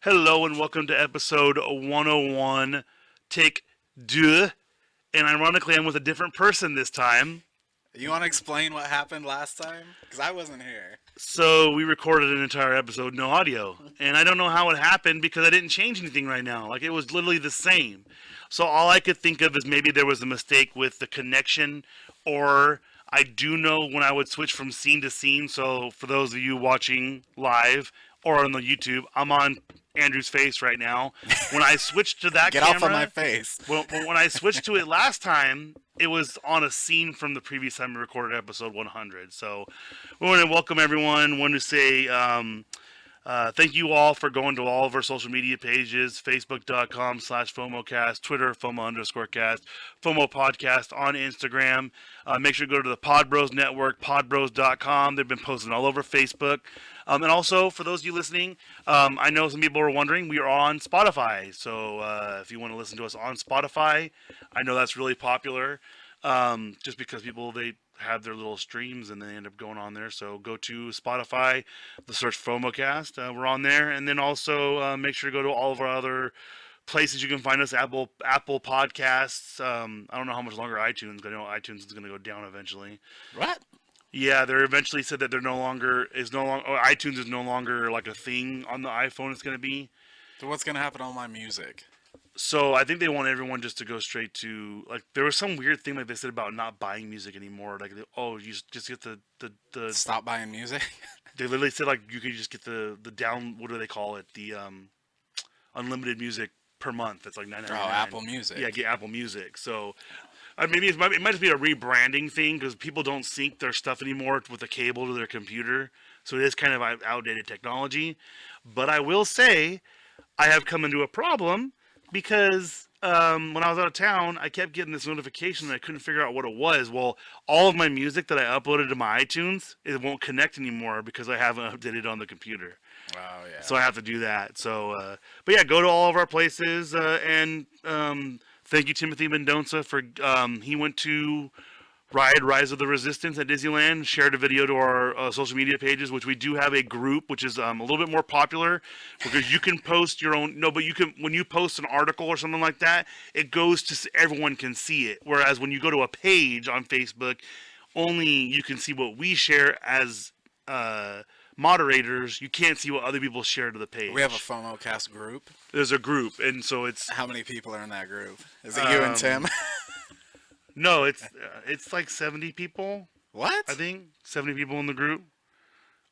Hello and welcome to episode 101, take 2. And ironically, I'm with a different person this time. You want to explain what happened last time? Because I wasn't here. So we recorded an entire episode, no audio. And I don't know how it happened because I didn't change anything right now. Like, it was literally the same. So all I could think of is maybe there was a mistake with the connection, or I do know when I would switch from scene to scene. So for those of you watching live or on the YouTube, I'm on Andrew's face right now. When I switched to that Get camera, off of my face. when I switched to it last time, it was on a scene from the previous time we recorded episode 100. So we want to welcome everyone. Want to say thank you all for going to all of our social media pages, facebook.com/FOMOcast, Twitter, FOMO_cast, FOMO podcast on Instagram. Make sure to go to the Podbros Network, podbros.com. They've been posting all over Facebook. And also, for those of you listening, I know some people are wondering, we are on Spotify. So if you want to listen to us on Spotify, I know that's really popular. Just because people, they have their little streams and they end up going on there. So go to Spotify, the search FOMOcast. We're on there. And then also make sure to go to all of our other places you can find us. Apple Podcasts. I don't know how much longer iTunes. I know iTunes is going to go down eventually. What? Yeah, they eventually said that iTunes is no longer like a thing on the iPhone. It's going to be. So what's going to happen to all my music? So I think they want everyone just to go straight to, like, there was some weird thing like they said about not buying music anymore. Like, you just get the Stop buying music? they literally said like you could just get the down, what do they call it, the unlimited music per month. It's like $9.99. Oh, Apple Music. Yeah, get Apple Music. So maybe it might just be a rebranding thing because people don't sync their stuff anymore with a cable to their computer. So it is kind of outdated technology. But I will say I have come into a problem because when I was out of town, I kept getting this notification and I couldn't figure out what it was. Well, all of my music that I uploaded to my iTunes, it won't connect anymore because I haven't updated it on the computer. Oh, yeah. So I have to do that. So, but yeah, go to all of our places and thank you, Timothy Mendonça, for he went to Rise of the Resistance at Disneyland, shared a video to our social media pages, which we do have a group, which is a little bit more popular because you can post your own. No, but you can, when you post an article or something like that, it goes to everyone can see it. Whereas when you go to a page on Facebook, only you can see what we share as moderators. You can't see what other people share to the page. We have a FOMOcast group. There's a group, and so it's. How many people are in that group? Is it you and Tim? No, it's like 70 people. What? I think 70 people in the group.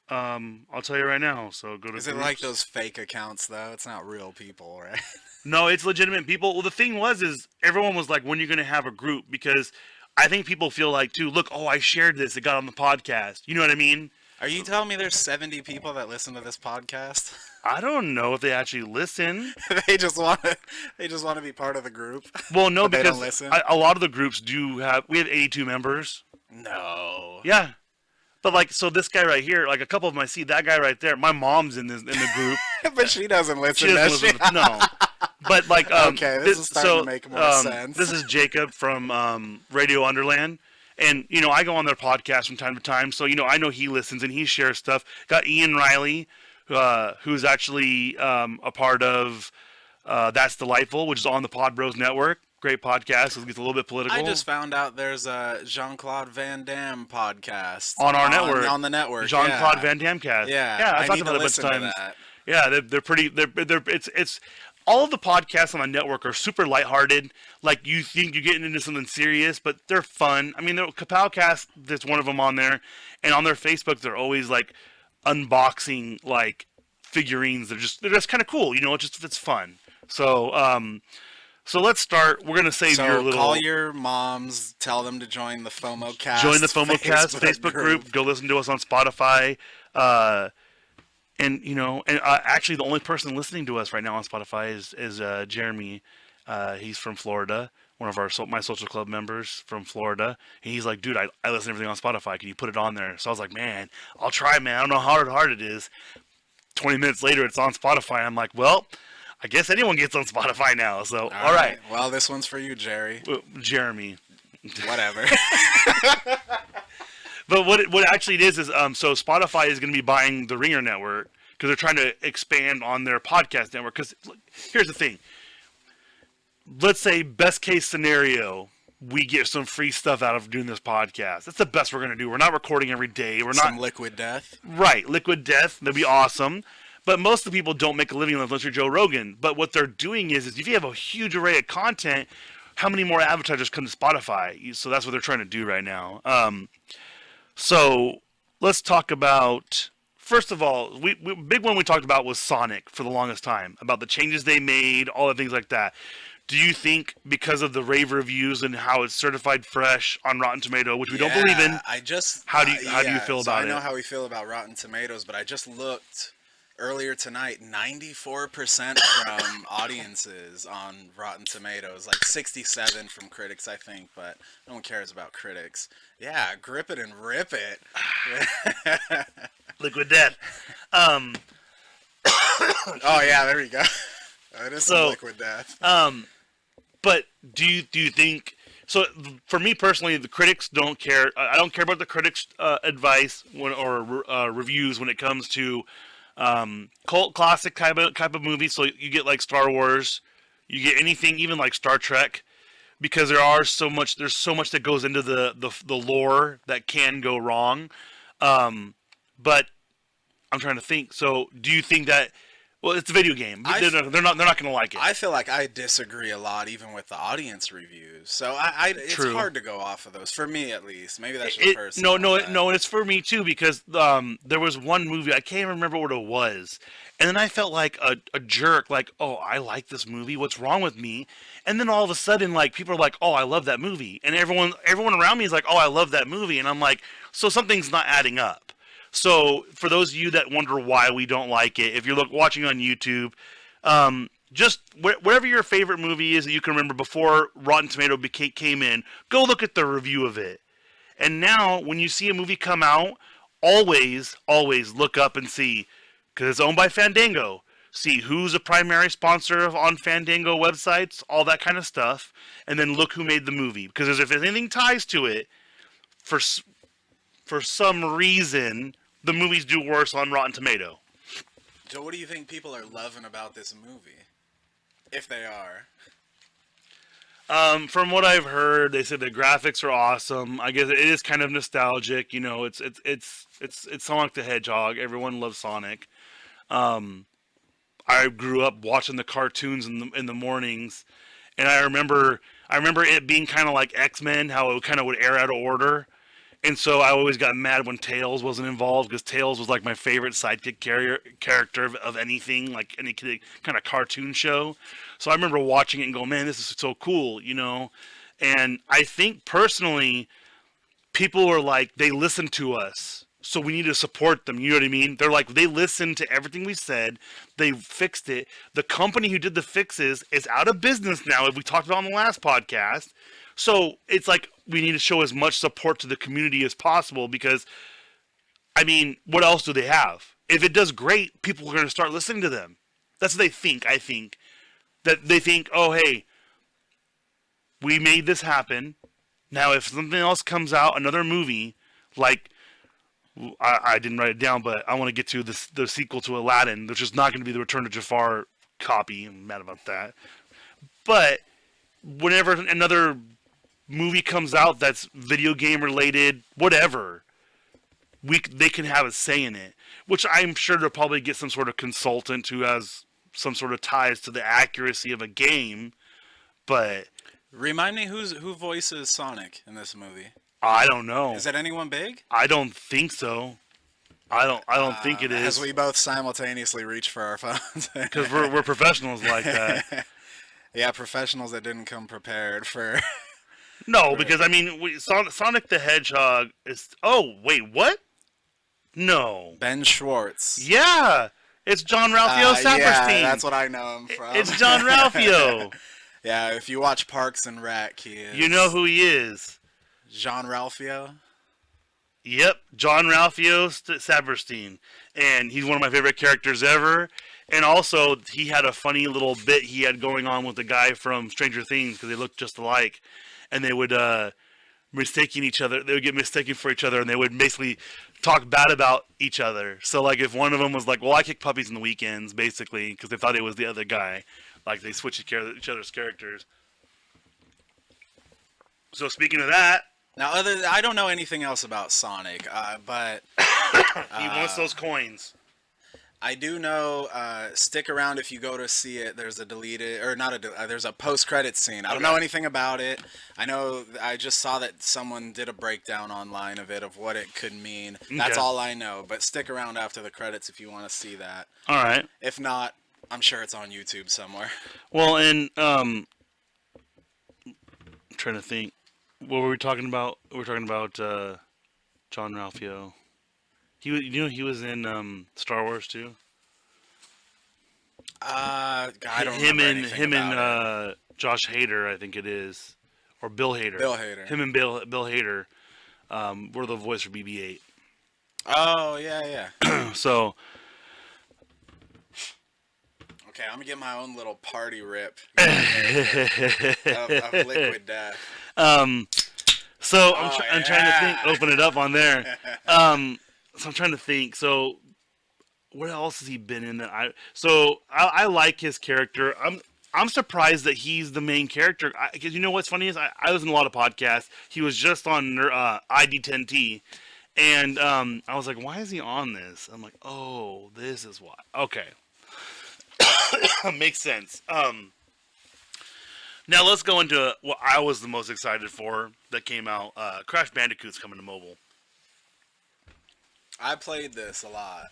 I'll tell you right now. So go to. Is it like those fake accounts though? It's not real people, right? No, it's legitimate people. Well, the thing is everyone was like, "When are you going to have a group?" Because I think people feel like, too. Look, I shared this. It got on the podcast. You know what I mean? Are you telling me there's 70 people that listen to this podcast? I don't know if they actually listen. They just want to be part of the group. Well, no, but because they don't listen. a lot of the groups do have. We have 82 members. No. Yeah. But like, so this guy right here, like a couple of them I see, that guy right there, my mom's in the group. But she doesn't listen. She doesn't listen. No. But like, okay, this is starting to make more sense. This is Jacob from Radio Underland. And, I go on their podcast from time to time. So, I know he listens and he shares stuff. Got Ian Riley, who's actually a part of That's Delightful, which is on the Podbros Network. Great podcast. It gets a little bit political. I just found out there's a Jean-Claude Van Damme podcast. On our network. On the network, Jean-Claude Van Damme cast. Yeah, I talked about it a bunch of times. Yeah, they're pretty, it's all of the podcasts on the network are super lighthearted. Like, you think you're getting into something serious, but they're fun. I mean, Kapowcast, there's one of them on there. And on their Facebook, they're always, like, unboxing, like, figurines. They're just kind of cool. It's fun. So, so let's start. We're going to save your little... call your moms, tell them to join the FOMOcast. Join the FOMOcast Facebook group. Go listen to us on Spotify. And actually, the only person listening to us right now on Spotify is Jeremy. He's from Florida, one of my social club members from Florida. And he's like, dude, I listen to everything on Spotify. Can you put it on there? So I was like, man, I'll try, man. I don't know how hard it is. 20 minutes later, it's on Spotify. I'm like, well, I guess anyone gets on Spotify now. So, all right. Well, this one's for you, Jerry. Jeremy. Whatever. But what actually it is so Spotify is going to be buying the Ringer network because they're trying to expand on their podcast network. Because here's the thing. Let's say best case scenario, we get some free stuff out of doing this podcast. That's the best we're going to do. We're not recording every day. We're Some not liquid death. Right, liquid death. That'd be awesome. But most of the people don't make a living unless you're Joe Rogan. But what they're doing is if you have a huge array of content, how many more advertisers come to Spotify? So that's what they're trying to do right now. So let's talk about, first of all, big one we talked about was Sonic for the longest time, about the changes they made, all the things like that. Do you think because of the rave reviews and how it's certified fresh on Rotten Tomato, which we don't believe in, how do you feel about it? I know how we feel about Rotten Tomatoes, but I just looked earlier tonight, 94% from audiences on Rotten Tomatoes, like 67 from critics, I think, but no one cares about critics. Yeah, grip it and rip it. Liquid death. Oh yeah, there we go. It is some liquid death. But do you think? So for me personally, the critics don't care. I don't care about the critics' advice or reviews when it comes to cult classic type of movies. So you get like Star Wars, you get anything, even like Star Trek, because there's so much that goes into the lore that can go wrong. But I'm trying to think. So do you think that? Well, it's a video game. They're not going to like it. I feel like I disagree a lot, even with the audience reviews. So it's hard to go off of those for me, at least. Maybe that's just personal. No, it's for me too because there was one movie I can't remember what it was, and then I felt like a jerk. Like, oh, I like this movie. What's wrong with me? And then all of a sudden, like people are like, oh, I love that movie, and everyone around me is like, oh, I love that movie, and I'm like, so something's not adding up. So, for those of you that wonder why we don't like it, if you're watching on YouTube, just whatever your favorite movie is that you can remember before Rotten Tomato came in, go look at the review of it. And now, when you see a movie come out, always look up and see, because it's owned by Fandango, see who's a primary sponsor on Fandango websites, all that kind of stuff, and then look who made the movie. Because if anything ties to it, for some reason, the movies do worse on Rotten Tomato. Joe, what do you think people are loving about this movie? If they are. From what I've heard, they said the graphics are awesome. I guess it is kind of nostalgic. You know, it's Sonic the Hedgehog. Everyone loves Sonic. I grew up watching the cartoons in the mornings, and I remember it being kind of like X-Men, how it kind of would air out of order. And so I always got mad when Tails wasn't involved because Tails was like my favorite sidekick character of anything, like any kind of cartoon show. So I remember watching it and going, man, this is so cool, you know? And I think personally, people are like, they listen to us, so we need to support them, you know what I mean? They're like, they listened to everything we said, they fixed it. The company who did the fixes is out of business now, as we talked about on the last podcast. So it's like we need to show as much support to the community as possible because, I mean, what else do they have? If it does great, people are going to start listening to them. That's what they think, I think. That they think, oh, hey, we made this happen. Now, if something else comes out, another movie, like, I didn't write it down, but I want to get to the sequel to Aladdin, which is not going to be the Return to Jafar copy. I'm mad about that. But whenever another movie comes out that's video game related, whatever, they can have a say in it, which I'm sure they'll probably get some sort of consultant who has some sort of ties to the accuracy of a game. But remind me who voices Sonic in this movie? I don't know. Is it anyone big? I don't think so. I don't think it is. As we both simultaneously reach for our phones. Because we're professionals like that. Yeah, professionals that didn't come prepared for... No, because, I mean, Sonic the Hedgehog is... Oh, wait, what? No. Ben Schwartz. Yeah! It's John Ralphio Saperstein. Yeah, that's what I know him from. It's John Ralphio. Yeah, if you watch Parks and Rec, he is... You know who he is. John Ralphio? Yep, John Ralphio Saperstein. And he's one of my favorite characters ever. And also, he had a funny little bit he had going on with the guy from Stranger Things, because they looked just alike. And they would mistaking each other. They would get mistaken for each other, and they would basically talk bad about each other. So like if one of them was like, "Well, I kick puppies on the weekends," basically because they thought it was the other guy, like they switched each other's characters. So speaking of that, Now, I don't know anything else about Sonic, but he wants those coins. I do know. Stick around if you go to see it. There's a deleted, or not a. There's a post-credit scene. I don't know anything about it. I know. I just saw that someone did a breakdown online of it, of what it could mean. That's Okay. all I know. But stick around after the credits if you want to see that. All right. If not, I'm sure it's on YouTube somewhere. Well, and I'm trying to think. What were we talking about? We were talking about John Ralphio. He was in Star Wars too. I don't him remember and anything him and about it. Josh Hader, I think it is, or Bill Hader. Bill Hader. Him and Bill Hader were the voice for BB-8. Oh yeah. So Okay, I'm gonna get my own little party rip of Liquid Death. So Oh, I'm trying to think. yeah. Open it up on there. So I'm trying to think. So what else has he been in that I like his character. I'm surprised that he's the main character. Because you know what's funny is I listen to a lot of podcasts. He was just on ID10T, and I was like, why is he on this? I'm like, oh, this is why. Okay, makes sense. Now let's go into what I was the most excited for that came out. Crash Bandicoot's coming to mobile. I played this a lot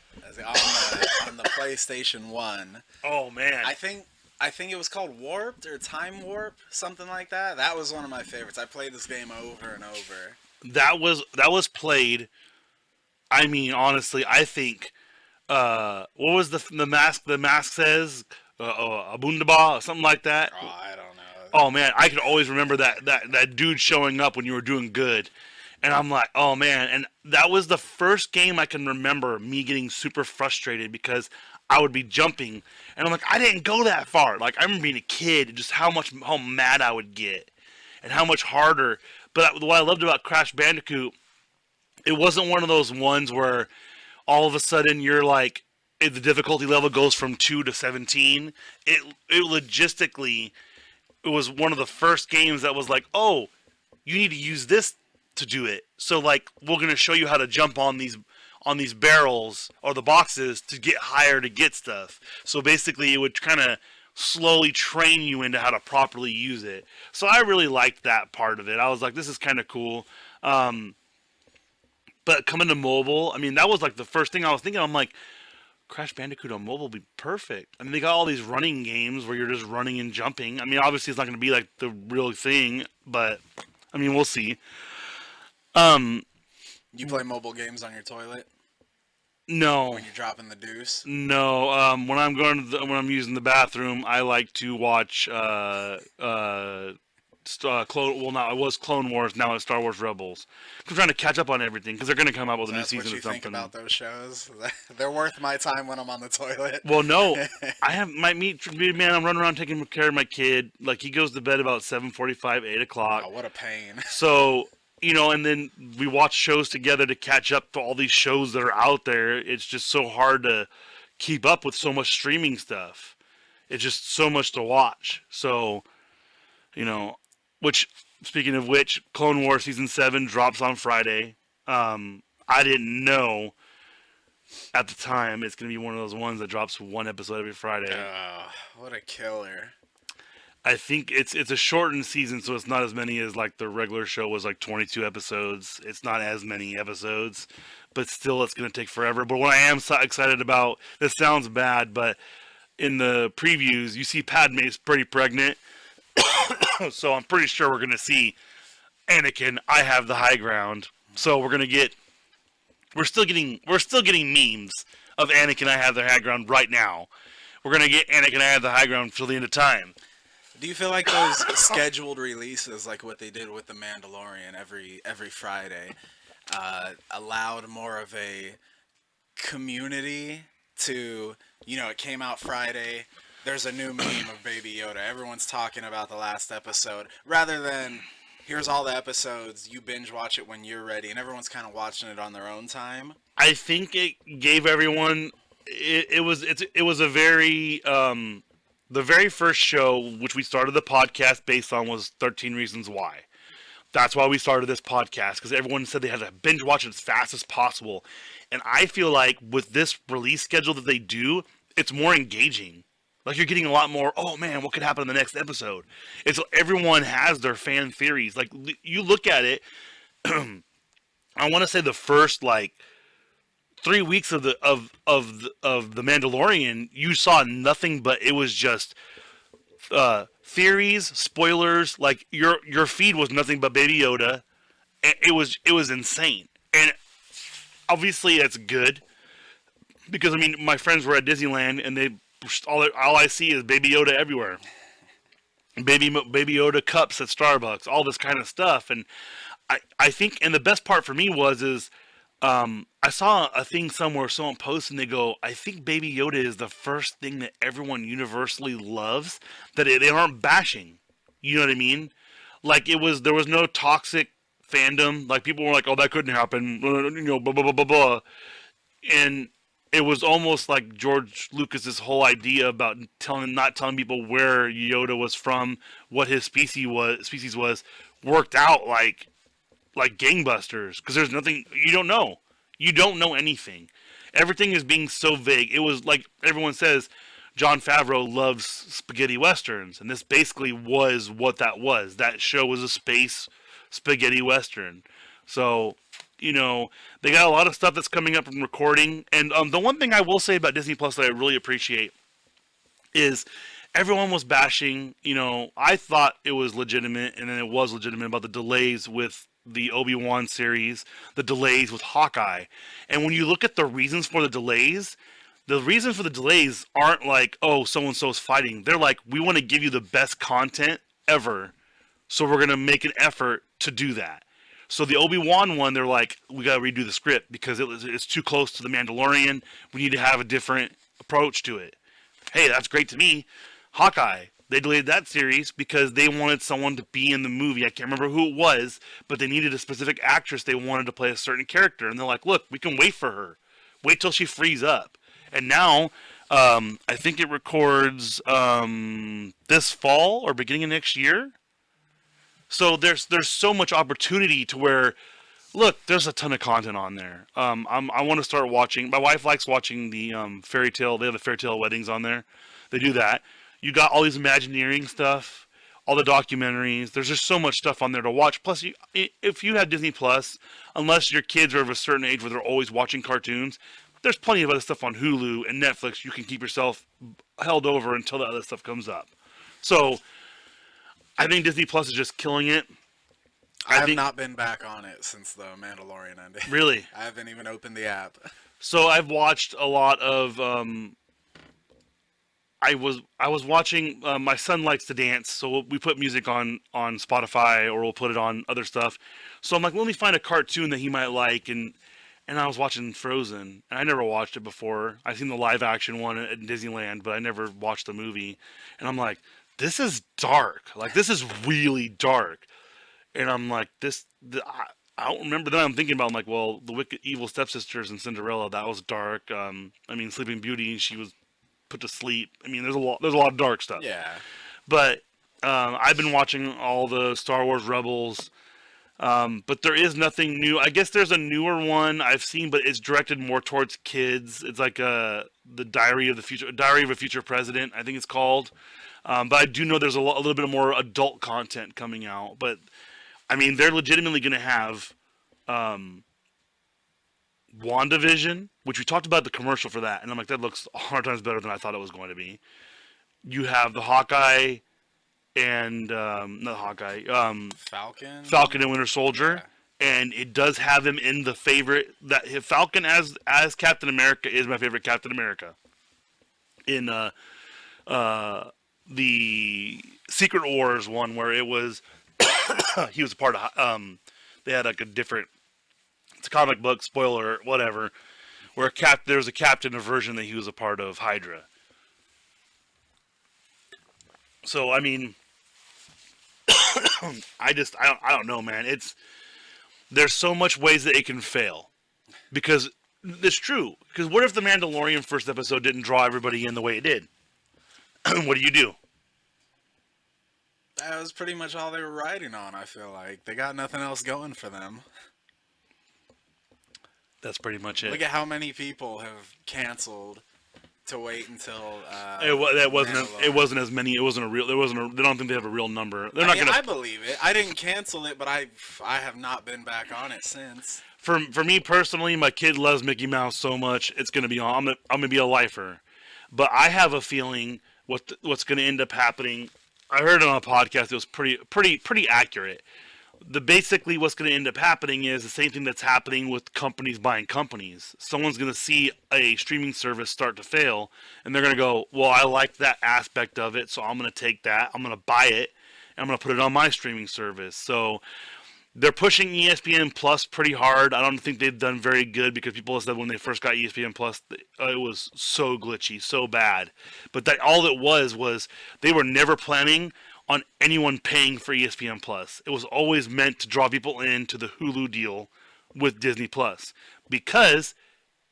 on the PlayStation 1. Oh man, I think it was called Warped or Time Warp, something like that. That was one of my favorites. I played this game over and over. that was played. I mean, honestly, I think what was the mask? The mask says Abundaba, something like that. Oh, I don't know. Oh man, I could always remember that dude showing up when you were doing good. And I'm like, oh man. And that was the first game I can remember me getting super frustrated because I would be jumping. And I'm like, I didn't go that far. Like, I remember being a kid, just how mad I would get. And how much harder. But what I loved about Crash Bandicoot, it wasn't one of those ones where all of a sudden you're like, the difficulty level goes from 2 to 17. It logistically, it was one of the first games that was like, oh, you need to use this to do it. So like we're gonna show you how to jump on these barrels or the boxes to get higher to get stuff. So basically it would kind of slowly train you into how to properly use it. So I really liked that part of it. I was like, this is kind of cool. But coming to mobile, I mean, that was like the first thing I was thinking. I'm like, Crash Bandicoot on mobile would be perfect. I mean, they got all these running games where you're just running and jumping. I mean, obviously it's not going to be like the real thing, but I mean, we'll see. You play mobile games on your toilet No, when you're dropping the deuce? no. When I'm when I'm using the bathroom, I like to watch Clone. Well, now it was Clone Wars. Now it's Star Wars Rebels. I'm trying to catch up on everything because they're going to come out with a new That's season what you or something. think about those shows? They're worth my time when I'm on the toilet. Well, no, I have my man. I'm running around taking care of my kid. Like he goes to bed about 7:45, 8 o'clock. Oh, what a pain. So and then we watch shows together to catch up to all these shows that are out there. It's just so hard to keep up with so much streaming stuff. It's just so much to watch. So, which, speaking of which, Clone Wars Season 7 drops on Friday. I didn't know at the time it's going to be one of those ones that drops one episode every Friday. Oh, what a killer. I think it's a shortened season, so it's not as many as like the regular show was like 22 episodes. It's not as many episodes, but still it's going to take forever. But what I am so excited about, this sounds bad, but in the previews, you see Padme's pretty pregnant. So I'm pretty sure we're going to see Anakin, I have the high ground. So we're still getting memes of Anakin, I have the high ground right now. We're going to get Anakin, I have the high ground till the end of time. Do you feel like those scheduled releases, like what they did with The Mandalorian every Friday, allowed more of a community to, it came out Friday, there's a new meme of Baby Yoda, everyone's talking about the last episode, rather than here's all the episodes, you binge watch it when you're ready, and everyone's kind of watching it on their own time. I think it gave everyone. It was a very the very first show which we started the podcast based on was 13 Reasons Why. That's why we started this podcast, because everyone said they had to binge watch it as fast as possible. And I feel like with this release schedule that they do, it's more engaging. Like you're getting a lot more, oh man, what could happen in the next episode? It's everyone has their fan theories. Like you look at it, I want to say the first like 3 weeks of the Mandalorian, you saw nothing but it was just theories, spoilers. Like your feed was nothing but Baby Yoda. It was insane, and obviously it's good because I mean my friends were at Disneyland and they all I see is Baby Yoda everywhere. Baby Yoda cups at Starbucks, all this kind of stuff, and I think and the best part for me is I saw a thing somewhere someone posted and they go, I think Baby Yoda is the first thing that everyone universally loves that they aren't bashing. You know what I mean? Like there was no toxic fandom. Like people were like, oh, that couldn't happen. You know, blah blah blah blah blah. And it was almost like George Lucas's whole idea about not telling people where Yoda was from, what his species was worked out like gangbusters, because there's nothing you don't know anything. Everything is being so vague. It was like everyone says Jon Favreau loves spaghetti westerns, and this basically was what that was. That show was a space spaghetti western. So they got a lot of stuff that's coming up from recording. And the one thing I will say about Disney Plus that I really appreciate is everyone was bashing. I thought it was legitimate, and then it was legitimate about the delays with the Obi-Wan series, the delays with Hawkeye. And when you look at the reasons for the delays aren't like, oh, so-and-so is fighting. They're like, we want to give you the best content ever, so we're going to make an effort to do that. So the Obi-Wan one, they're like, we got to redo the script because it's too close to the Mandalorian. We need to have a different approach to it. Hey, that's great to me. Hawkeye, they delayed that series because they wanted someone to be in the movie. I can't remember who it was, but they needed a specific actress they wanted to play a certain character. And they're like, look, we can wait for her. Wait till she frees up. And now, I think it records this fall or beginning of next year. So there's so much opportunity to where, look, there's a ton of content on there. I want to start watching. My wife likes watching the fairy tale. They have the fairy tale weddings on there. They do that. You got all these Imagineering stuff, all the documentaries. There's just so much stuff on there to watch. Plus, if you have Disney Plus, unless your kids are of a certain age where they're always watching cartoons, there's plenty of other stuff on Hulu and Netflix. You can keep yourself held over until the other stuff comes up. So I think Disney Plus is just killing it. I have not been back on it since the Mandalorian ended. Really? I haven't even opened the app. So I've watched a lot of. I was watching. My son likes to dance, so we put music on Spotify or we'll put it on other stuff. So I'm like, let me find a cartoon that he might like, and I was watching Frozen, and I never watched it before. I've seen the live action one at Disneyland, but I never watched the movie. And I'm like, this is dark. Like, this is really dark. And I'm like, I don't remember. Then I'm thinking about, I'm like, well, the wicked evil stepsisters and Cinderella, that was dark. I mean, Sleeping Beauty, she was put to sleep. I mean, there's a lot of dark stuff. Yeah. But I've been watching all the Star Wars Rebels. But there is nothing new. I guess there's a newer one I've seen, but it's directed more towards kids. It's like the Diary of a Future President, I think it's called. But I do know there's a little bit more adult content coming out. But I mean, they're legitimately going to have WandaVision, which we talked about the commercial for that, and I'm like, that looks 100 times better than I thought it was going to be. You have the Hawkeye and not Hawkeye, Falcon and Winter Soldier, and it does have him in the favorite. That Falcon as Captain America is my favorite Captain America. In the Secret Wars one, where it was he was a part of. They had like a different. It's a comic book spoiler, whatever. Where there was a captain, a version that he was a part of Hydra. So I mean, I don't know, man. There's so much ways that it can fail because it's true. Because what if the Mandalorian first episode didn't draw everybody in the way it did? What do? That was pretty much all they were riding on, I feel like. They got nothing else going for them. That's pretty much it. Look at how many people have canceled to wait until It wasn't as many. It wasn't a real. They don't think they have a real number. They're not gonna. I believe it. I didn't cancel it, but I have not been back on it since. For me personally, my kid loves Mickey Mouse so much. It's gonna be on. I'm gonna be a lifer. But I have a feeling what's gonna end up happening. I heard it on a podcast. It was pretty accurate. Basically what's going to end up happening is the same thing that's happening with companies buying companies. Someone's going to see a streaming service start to fail, and they're going to go, well, I like that aspect of it, so I'm going to take that, I'm going to buy it, and I'm going to put it on my streaming service. So they're pushing ESPN Plus pretty hard. I don't think they've done very good because people have said when they first got ESPN Plus, it was so glitchy, so bad. But that all it was they were never planning on anyone paying for ESPN Plus. It was always meant to draw people into the Hulu deal with Disney Plus because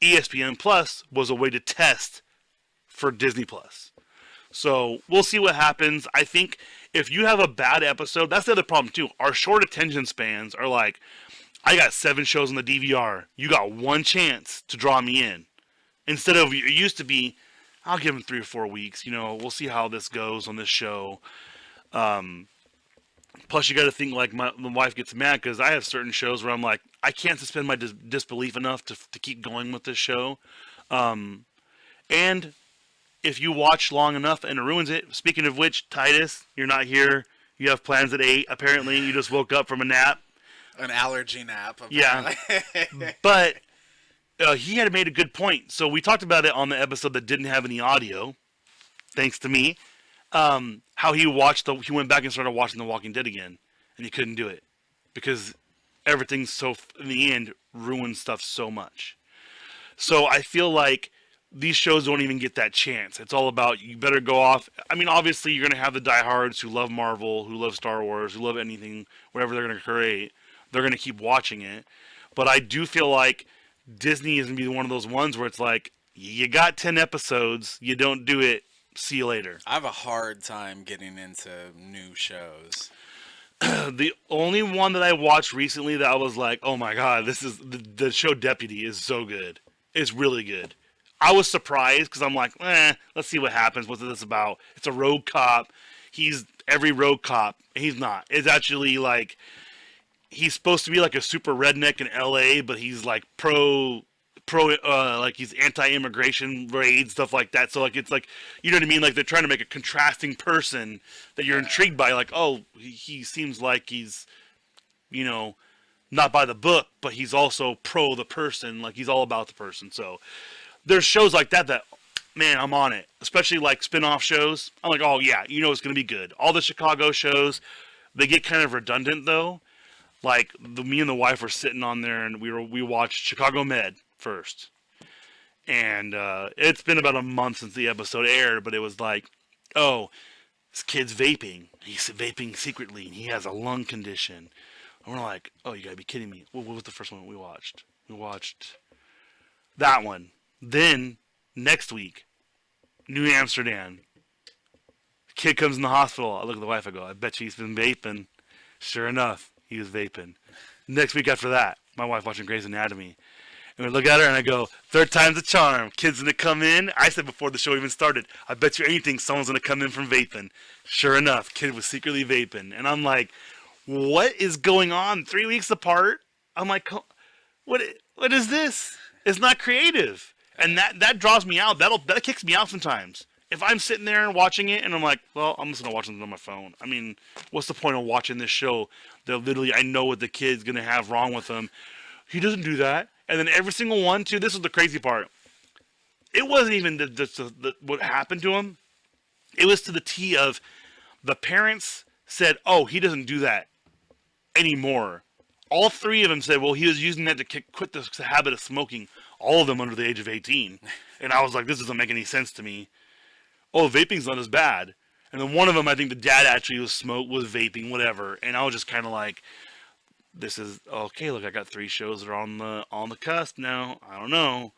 ESPN Plus was a way to test for Disney Plus. So we'll see what happens. I think if you have a bad episode, that's the other problem too. Our short attention spans are like, I got 7 shows on the DVR. You got one chance to draw me in. Instead of, it used to be, I'll give them 3 or 4 weeks. We'll see how this goes on this show. Plus, you got to think like my wife gets mad because I have certain shows where I'm like, I can't suspend my disbelief enough to keep going with this show. And if you watch long enough and it ruins it, speaking of which, Titus, you're not here. You have plans at 8. Apparently, you just woke up from a nap. An allergy nap. Apparently. Yeah. But he had made a good point. So we talked about it on the episode that didn't have any audio, thanks to me. How he went back and started watching The Walking Dead again, and he couldn't do it because everything in the end ruined stuff so much. So I feel like these shows don't even get that chance. It's all about you better go off. I mean, obviously you're gonna have the diehards who love Marvel, who love Star Wars, who love anything, whatever they're gonna create. They're gonna keep watching it. But I do feel like Disney is gonna be one of those ones where it's like you got 10 episodes, you don't do it. See you later. I have a hard time getting into new shows. The only one that I watched recently that I was like, oh my god, this is the show Deputy is so good. It's really good. I was surprised because I'm like, let's see what happens. What's this about? It's a rogue cop. He's every rogue cop. He's not. It's actually like he's supposed to be like a super redneck in LA, but he's like pro like he's anti-immigration raids, stuff like that. So like it's like, you know what I mean? Like they're trying to make a contrasting person that you're intrigued by. Like, oh, he seems like he's, not by the book, but he's also pro the person. Like he's all about the person. So there's shows like that, man, I'm on it. Especially like spin-off shows. I'm like, oh yeah, it's going to be good. All the Chicago shows, they get kind of redundant though. Like me and the wife were sitting on there and we watched Chicago Med first, and it's been about a month since the episode aired, but it was like, oh, this kid's vaping. He's vaping secretly, and he has a lung condition. And we're like, oh, you gotta be kidding me. What was the first one we watched? We watched that one. Then, next week, New Amsterdam. The kid comes in the hospital. I look at the wife, I go, I bet you he's been vaping. Sure enough, he was vaping. Next week after that, my wife watching Grey's Anatomy. And we look at her and I go, 3rd time's a charm. Kid's going to come in. I said before the show even started, I bet you anything someone's going to come in from vaping. Sure enough, kid was secretly vaping. And I'm like, what is going on? 3 weeks apart? I'm like, what is this? It's not creative. And that draws me out. That kicks me out sometimes. If I'm sitting there and watching it and I'm like, well, I'm just going to watch it on my phone. I mean, what's the point of watching this show that literally I know what the kid's going to have wrong with him? He doesn't do that. And then every single one, too, this was the crazy part. It wasn't even what happened to him. It was to the T of the parents said, oh, he doesn't do that anymore. All 3 of them said, well, he was using that to quit the habit of smoking. All of them under the age of 18. And I was like, this doesn't make any sense to me. Oh, vaping's not as bad. And then one of them, I think the dad actually was vaping, whatever. And I was just kind of like, this is okay. Look, I got 3 shows that are on the cusp now. I don't know,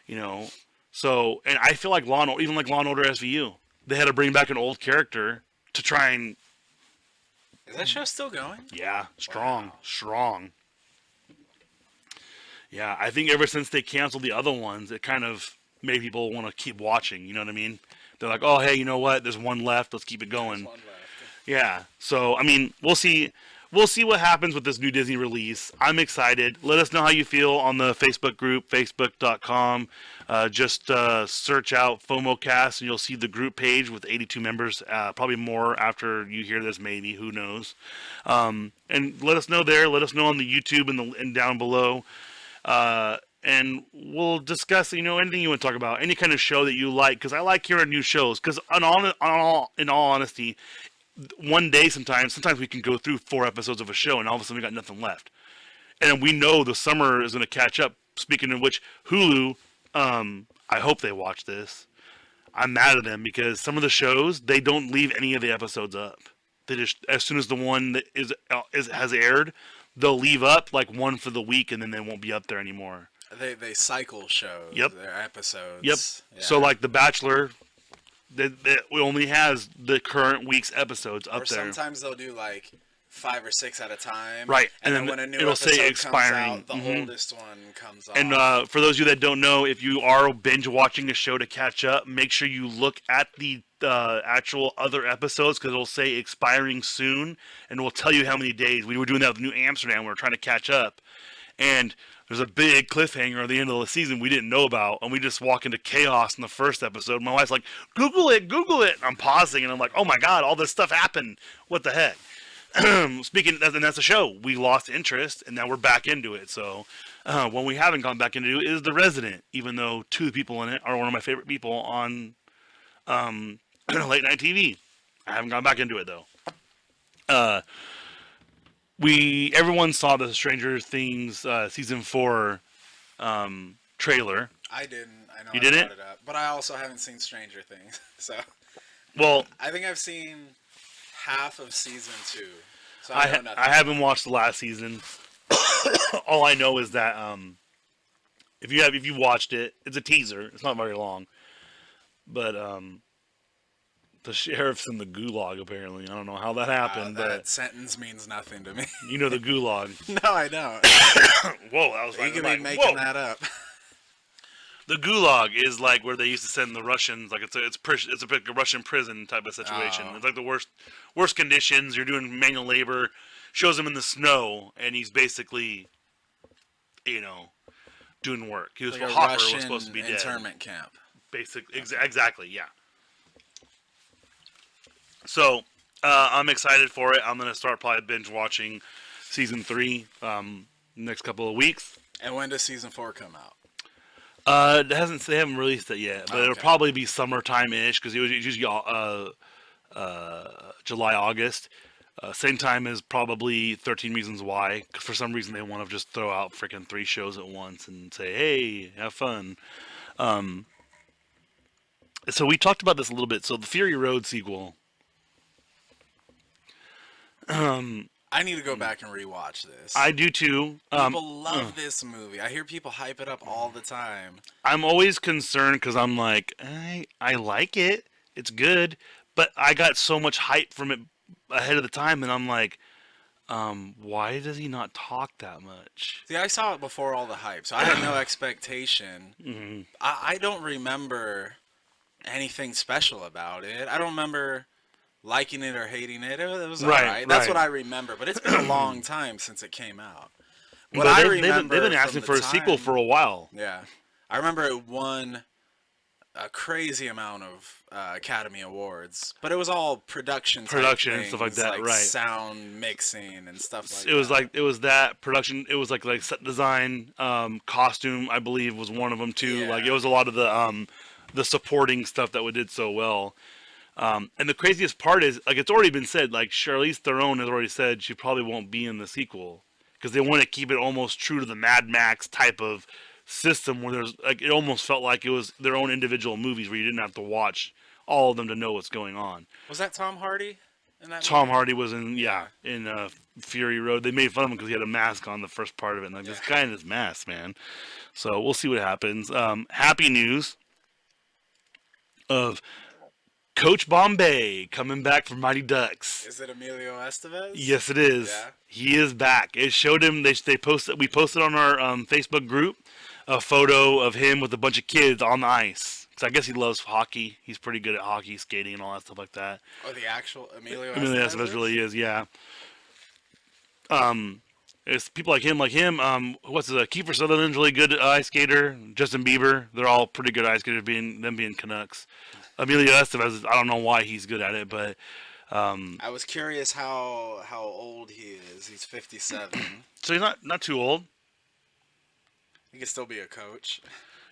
you know. So, and I feel like even like Law and Order SVU, they had to bring back an old character to try and. Is that show still going? Yeah, strong, Wow. strong. Yeah, I think ever since they canceled the other ones, it kind of made people want to keep watching. You know what I mean? They're like, oh, hey, you know what? There's one left. Let's keep it There's going. one left. Yeah. So, I mean, we'll see. We'll see what happens with this new Disney release. I'm excited. Let us know how you feel on the Facebook group, facebook.com. Just search out FOMOcast, and you'll see the group page with 82 members. Probably more after you hear this, maybe. Who knows? And let us know there. Let us know on the YouTube and down below. And we'll discuss, anything you want to talk about, any kind of show that you like, because I like hearing new shows. Because in all honesty, one day sometimes we can go through 4 episodes of a show, and all of a sudden we got nothing left. And we know the summer is going to catch up. Speaking of which, Hulu, I hope they watch this. I'm mad at them because some of the shows, they don't leave any of the episodes up. They just, as soon as the one that has aired, they'll leave up like one for the week, and then they won't be up there anymore. They cycle shows. Yep. Their episodes. Yep. Yeah. So like The Bachelor, that only has the current week's episodes up or there. sometimes they'll do like 5 or 6 at a time. Right. And, then then when a new it'll episode say expiring. comes out, the oldest one comes on. And for those of you that don't know, if you are binge watching a show to catch up, make sure you look at the actual other episodes, because it'll say expiring soon, and it will tell you how many days. We were doing that with New Amsterdam. We were trying to catch up, and there's a big cliffhanger at the end of the season we didn't know about, and we just walk into chaos in the first episode. My wife's like, Google it. And I'm pausing, and I'm like, oh my God, all this stuff happened. What the heck? Speaking, and that's a show. We lost interest, and now we're back into it. So, what we haven't gone back into is The Resident, even though 2 people in it are one of my favorite people on late night TV. I haven't gone back into it though. Everyone saw the Stranger Things season 4 trailer. I didn't. I know You I didn't? brought it up, but I also haven't seen Stranger Things. So Well, I think I've seen half of season 2. So I know nothing. I haven't watched the last season. All I know is that if you watched it, it's a teaser. It's not very long, but the sheriff's in the gulag apparently. I don't know how that happened, That sentence means nothing to me. but you know the gulag. No, I don't. Whoa, that was You like, could like, be making whoa. that up. The gulag is like where they used to send the Russians. Like it's a Russian prison type of situation. Oh. It's like the worst conditions. You're doing manual labor. Shows him in the snow, and he's basically, doing work. He was Like a Hopper Russian was supposed to be dead. internment camp. Exactly, yeah. So I'm excited for it. I'm gonna start probably binge watching season 3 next couple of weeks. And when does season 4 come out? They haven't released it yet, but it'll Okay. probably be summertime-ish because it's usually July, August. Same time as probably 13 Reasons Why. 'Cause for some reason, they want to just throw out freaking 3 shows at once and say, "Hey, have fun." So we talked about this a little bit. So the Fury Road sequel. I need to go back and rewatch this. I do too. People love this movie. I hear people hype it up all the time. I'm always concerned because I'm like, I like it. It's good. But I got so much hype from it ahead of the time, and I'm like, why does he not talk that much? See, I saw it before all the hype, so I had no expectation. Mm-hmm. I don't remember anything special about it. I don't remember liking it or hating it. It was Right, alright. That's right. what I remember. But it's been a long time since it came out. What But I they've remember been asking from for the a sequel time- for a while. Yeah, I remember it won a crazy amount of Academy Awards, but it was all production And stuff like things, that, right? Sound mixing and stuff like that. It was that production. It was like set design, costume. I believe was one of them too. Yeah. Like it was a lot of the supporting stuff that we did so well. And the craziest part is, like, it's already been said. Like Charlize Theron has already said she probably won't be in the sequel because they want to keep it almost true to the Mad Max type of system, where there's like it almost felt like it was their own individual movies where you didn't have to watch all of them to know what's going on. Was that Tom Hardy in that Tom movie? Hardy was in Fury Road. They made fun of him because he had a mask on the first part of it. And like, this guy in his mask, man. So we'll see what happens. Happy news of Coach Bombay coming back from Mighty Ducks. Is it Emilio Estevez? Yes, it is. Yeah. He is back. It showed him. They posted. We posted on our Facebook group a photo of him with a bunch of kids on the ice. Because I guess he loves hockey. He's pretty good at hockey, skating, and all that stuff like that. Oh, the actual Emilio Estevez? Emilio Estevez really is, yeah. It's people like him. What's the Kiefer Sutherland's really good ice skater. Justin Bieber, they're all pretty good ice skaters. Being Canucks. Emilio Estevez, I don't know why he's good at it, but I was curious how old he is. He's 57. so he's not too old. He could still be a coach.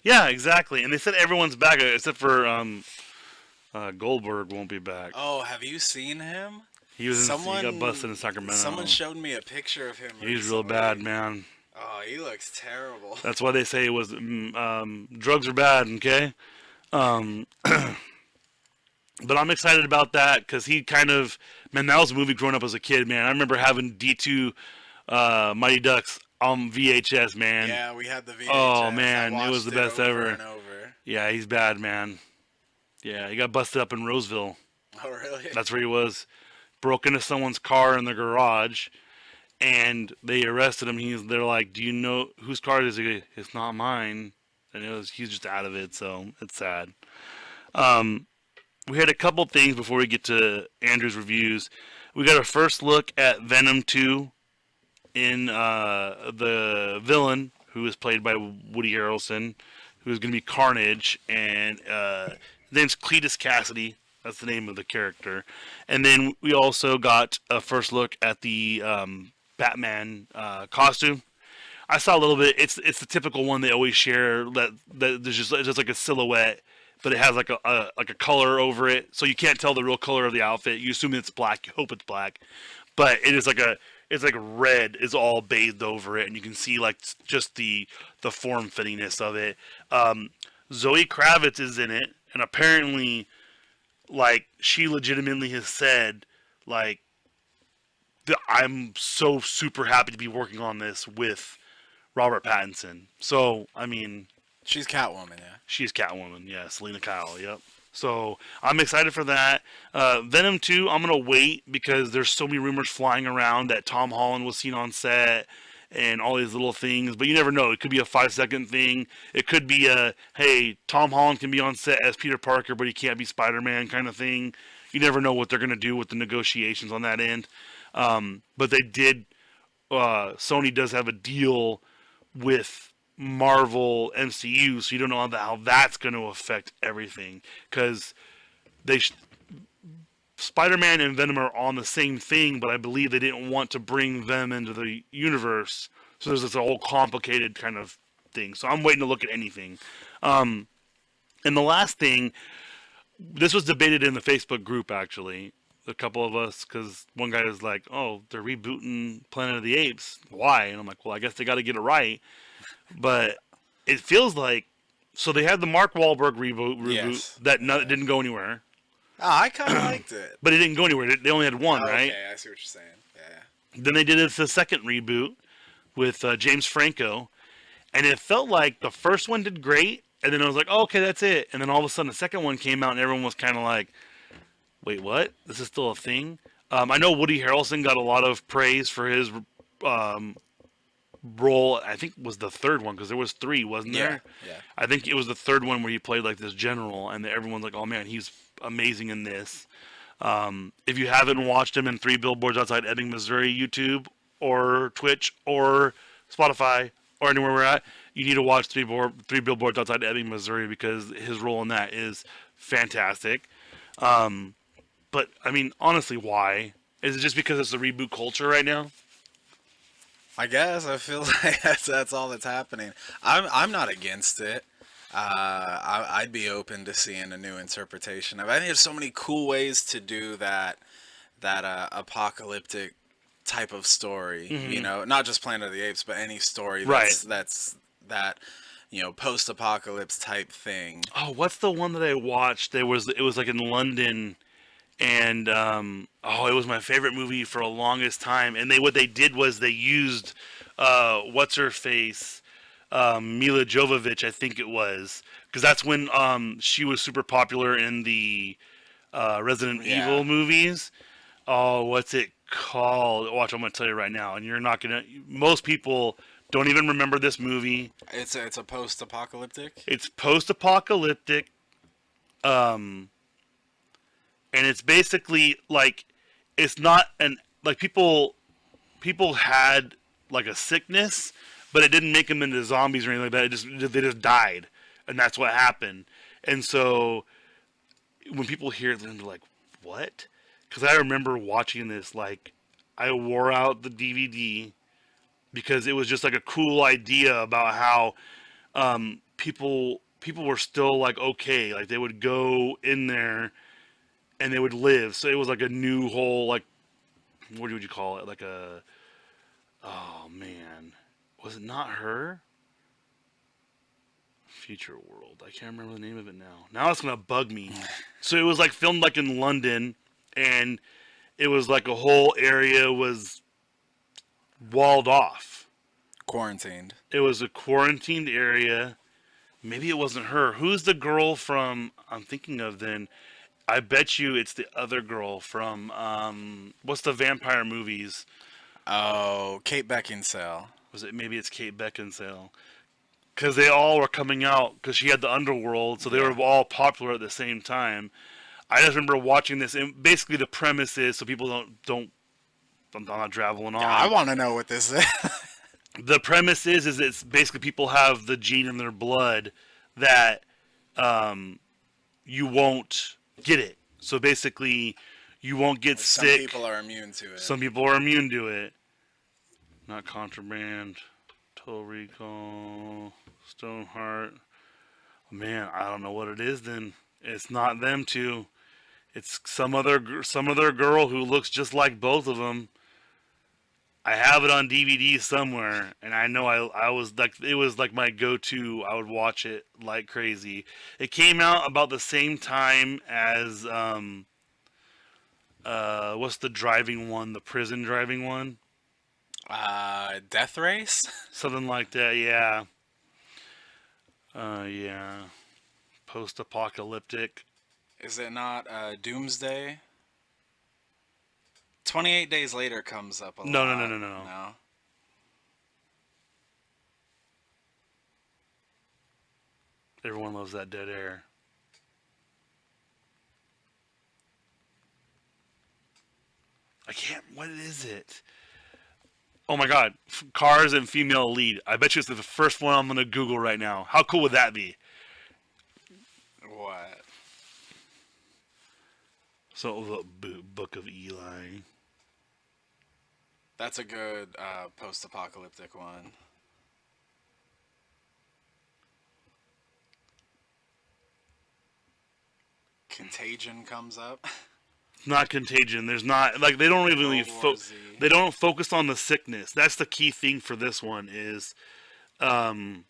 Yeah, exactly. And they said everyone's back except for Goldberg won't be back. Oh, have you seen him? He got busted in Sacramento. Someone showed me a picture of him. He's real bad, man. Oh, he looks terrible. That's why they say it was drugs are bad. Okay. But I'm excited about that because he kind of, man, that was a movie growing up as a kid, man. I remember having D2 Mighty Ducks on VHS, man. Yeah, we had the VHS. Oh, man, it was the best ever. And over. Yeah, he's bad, man. Yeah, he got busted up in Roseville. Oh, really? That's where he was. Broke into someone's car in the garage, and they arrested him. They're like, "Do you know whose car is it?" It's not mine. And he's just out of it, so it's sad. We had a couple things before we get to Andrew's reviews. We got a first look at Venom 2 in the villain, who is played by Woody Harrelson, who is going to be Carnage, and his name's Cletus Cassidy. That's the name of the character. And then we also got a first look at the Batman costume. I saw a little bit. It's the typical one they always share. That there's just it's just like a silhouette, but it has like a color over it, so you can't tell the real color of the outfit. You assume it's black. You hope it's black, but it is it's like red is all bathed over it, and you can see like just the form fittingness of it. Zoe Kravitz is in it, and apparently, like, she legitimately has said, like, I'm so super happy to be working on this with Robert Pattinson. So, I mean, she's Catwoman, yeah. She's Catwoman, yeah. Selena Kyle, yep. So, I'm excited for that. Venom 2, I'm going to wait because there's so many rumors flying around that Tom Holland was seen on set and all these little things. But you never know. It could be a 5-second thing. It could be hey, Tom Holland can be on set as Peter Parker, but he can't be Spider-Man kind of thing. You never know what they're going to do with the negotiations on that end. But they did, Sony does have a deal with Marvel MCU, so you don't know how that's going to affect everything. Because Spider-Man and Venom are on the same thing, but I believe they didn't want to bring them into the universe. So there's this whole complicated kind of thing. So I'm waiting to look at anything. And the last thing, this was debated in the Facebook group, actually. A couple of us, because one guy was like, oh, they're rebooting Planet of the Apes. Why? And I'm like, well, I guess they got to get it right. But it feels like, so they had the Mark Wahlberg reboot Yes. that didn't go anywhere. Oh, I kind of liked it. But it didn't go anywhere. They only had one, right? Okay, I see what you're saying. Yeah. Then they did the second reboot with James Franco. And it felt like the first one did great. And then I was like, oh, okay, that's it. And then all of a sudden the second one came out and everyone was kind of like, wait, what? This is still a thing? I know Woody Harrelson got a lot of praise for his role. I think it was the third one because there was 3, wasn't there? Yeah. I think it was the third one where he played like this general, and everyone's like, "Oh man, he's amazing in this." If you haven't watched him in 3 Billboards Outside Ebbing, Missouri, YouTube or Twitch or Spotify or anywhere we're at, you need to watch 3 Billboards Outside Ebbing, Missouri, because his role in that is fantastic. But I mean, honestly, why? Is it just because it's the reboot culture right now? I guess I feel like that's all that's happening. I'm not against it. I'd be open to seeing a new interpretation of it. I think there's so many cool ways to do that apocalyptic type of story. Mm-hmm. You know, not just Planet of the Apes, but any story Right. that's that. post-apocalypse type thing. Oh, what's the one that I watched? It was like in London, and it was my favorite movie for the longest time. And what they did was they used what's her face, Mila Jovovich, I think it was, because that's when she was super popular in the Resident Yeah. Evil movies. Oh, what's it called? Watch, I'm gonna tell you right now, and you're not gonna. Most people don't even remember this movie. It's a post-apocalyptic. It's post-apocalyptic, um, and it's basically like it's not an like people had like a sickness, but it didn't make them into zombies or anything like that. They just died, and that's what happened. And so when people hear it, they're like, "What?" Because I remember watching this. Like, I wore out the DVD because it was just like a cool idea about how people were still like okay, like they would go in there and they would live. So it was like a new whole like what would you call it? Like a oh man, was it not her? Future World. I can't remember the name of it now. Now it's gonna bug me. So it was like filmed like in London, and it was like a whole area was walled off. Quarantined. It was a quarantined area. Maybe it wasn't her. Who's the girl from? I'm thinking of then. I bet you it's the other girl from what's the vampire movies? Oh, Kate Beckinsale. Was it maybe it's Kate Beckinsale? Because they all were coming out because she had the underworld, so they Yeah. were all popular at the same time. I just remember watching this, and basically the premise is so people don't I'm not traveling on. I want to know what this is. The premise is it's basically people have the gene in their blood that you won't get it. So basically, you won't get Some sick. people are immune to it. Some people are immune to it. Not Contraband, Total Recall, Stoneheart. Man, I don't know what it is. Then it's not them two. It's some other girl who looks just like both of them. I have it on DVD somewhere, and I know I was like it was like my go-to. I would watch it like crazy. It came out about the same time as what's the driving one, the prison driving one, Death Race? something like that. Yeah, yeah, post-apocalyptic. Is it not Doomsday? 28 Days Later comes up a No, no, no, lot. no, no, no. No? Everyone loves that dead air. I can't. What is it? Oh my god, cars and female lead. I bet you it's the first one I'm gonna Google right now. How cool would that be? What? So the Book of Eli. That's a good post-apocalyptic one. Contagion comes up. Not Contagion. There's not like they don't really World War Z. they don't focus on the sickness. That's the key thing for this one is, they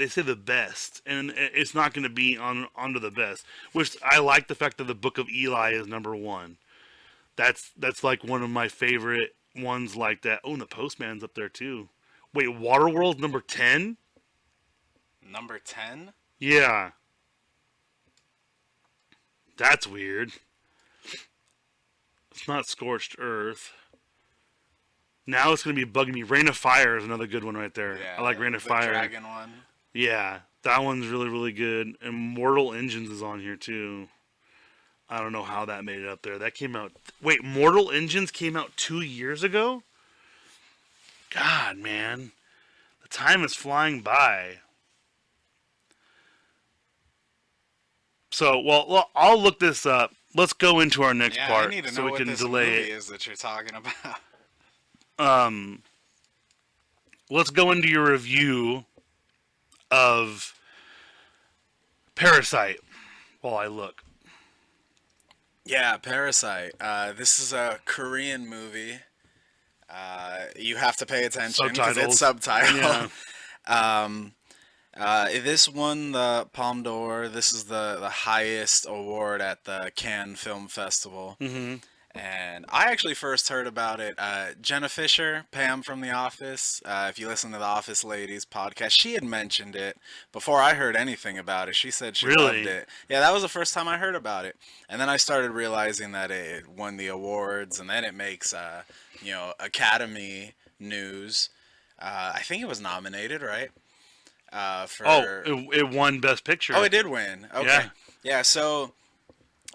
say the best, and it's not going to be onto the best. Which I like the fact that the Book of Eli is number one. That's like one of my favorite ones like that. Oh, and the Postman's up there too. Wait, Waterworld's number 10? Number 10? Yeah. That's weird. It's not Scorched Earth. Now it's going to be bugging me. Rain of Fire is another good one right there. Yeah, I like Rain of the Fire. dragon one. Yeah, that one's really, really good. And Mortal Engines is on here too. I don't know how that made it up there. That came out... Wait, Mortal Engines came out 2 years ago? God, man. The time is flying by. So, well, I'll look this up. Let's go into our next Yeah, part I need to so know we what can this delay movie it. is that you're talking about. Let's go into your review of Parasite while I look. Yeah, Parasite. This is a Korean movie. you have to pay attention because it's Subtitles. subtitled. um, this won the Palme d'Or. This is the highest award at the Cannes Film Festival. Mm-hmm. And I actually first heard about it. Jenna Fisher, Pam from The Office, if you listen to the Office Ladies podcast, she had mentioned it before I heard anything about it. She said she Really? loved it. Yeah, that was the first time I heard about it. And then I started realizing that it won the awards, and then it makes, Academy news. I think it was nominated, right? For It won Best Picture. Oh, it did win. Okay. Yeah. Yeah, so